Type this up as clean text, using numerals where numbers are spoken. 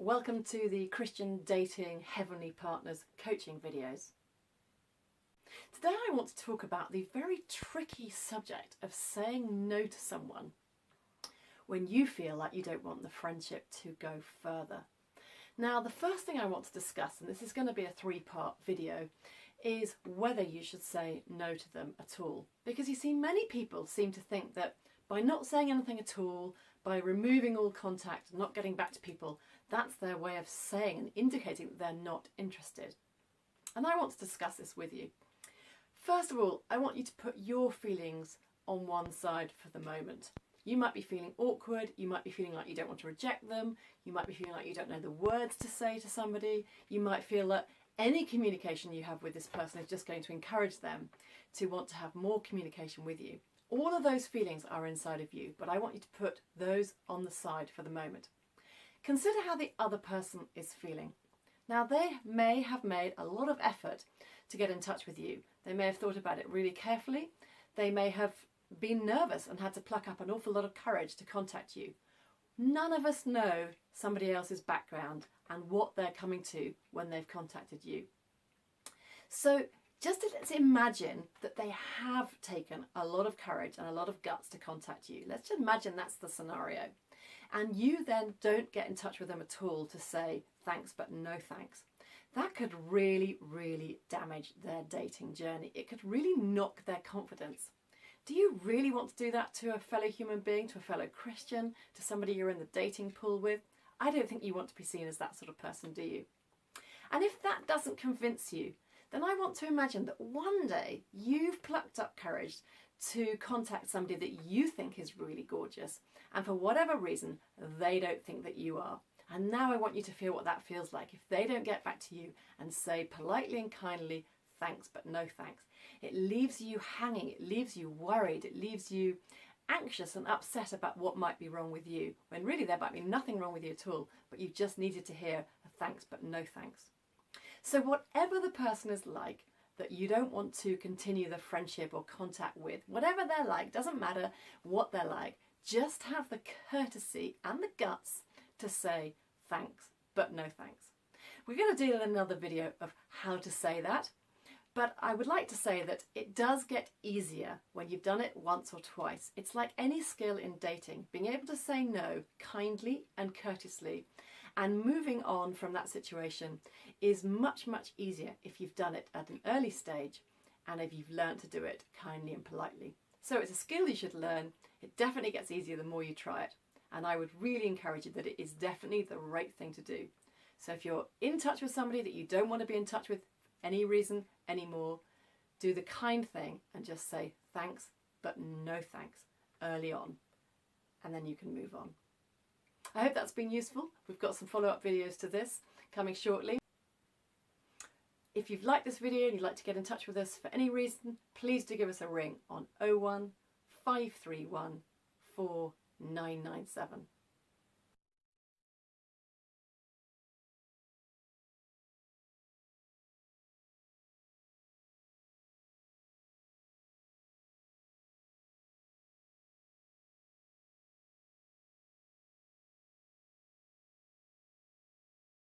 Welcome to the Christian Dating Heavenly Partners coaching videos. Today I want to talk about the very tricky subject of saying no to someone when you feel like you don't want the friendship to go further. Now, the first thing I want to discuss, and this is going to be a three-part video, is whether you should say no to them at all. Because you see, many people seem to think that by not saying anything at all, by removing all contact, not getting back to people, that's their way of saying and indicating that they're not interested. And I want to discuss this with you. First of all, I want you to put your feelings on one side for the moment. You might be feeling awkward, you might be feeling like you don't want to reject them, you might be feeling like you don't know the words to say to somebody, you might feel that any communication you have with this person is just going to encourage them to want to have more communication with you. All of those feelings are inside of you, but I want you to put those on the side for the moment. Consider how the other person is feeling. Now, they may have made a lot of effort to get in touch with you. They may have thought about it really carefully. They may have been nervous and had to pluck up an awful lot of courage to contact you. None of us know somebody else's background and what they're coming to when they've contacted you. So just let's imagine that they have taken a lot of courage and a lot of guts to contact you. Let's just imagine that's the scenario. And you then don't get in touch with them at all to say thanks but no thanks. That could really, really damage their dating journey. It could really knock their confidence. Do you really want to do that to a fellow human being, to a fellow Christian, to somebody you're in the dating pool with? I don't think you want to be seen as that sort of person, do you? And if that doesn't convince you, then I want to imagine that one day you've plucked up courage to contact somebody that you think is really gorgeous, and for whatever reason, they don't think that you are. And now I want you to feel what that feels like if they don't get back to you and say politely and kindly, thanks but no thanks. It leaves you hanging, it leaves you worried, it leaves you anxious and upset about what might be wrong with you, when really there might be nothing wrong with you at all, but you just needed to hear a thanks but no thanks. So whatever the person is like that you don't want to continue the friendship or contact with, whatever they're like, doesn't matter what they're like, just have the courtesy and the guts to say thanks but no thanks. We're going to do another video of how to say that, but I would like to say that it does get easier when you've done it once or twice. It's like any skill in dating, being able to say no kindly and courteously and moving on from that situation is much, much easier if you've done it at an early stage and if you've learned to do it kindly and politely. So it's a skill you should learn. It definitely gets easier the more you try it. And I would really encourage you that it is definitely the right thing to do. So if you're in touch with somebody that you don't want to be in touch with for any reason anymore, do the kind thing and just say thanks but no thanks early on. And then you can move on. I hope that's been useful. We've got some follow-up videos to this coming shortly. If you've liked this video and you'd like to get in touch with us for any reason, please do give us a ring on 01 531 4997.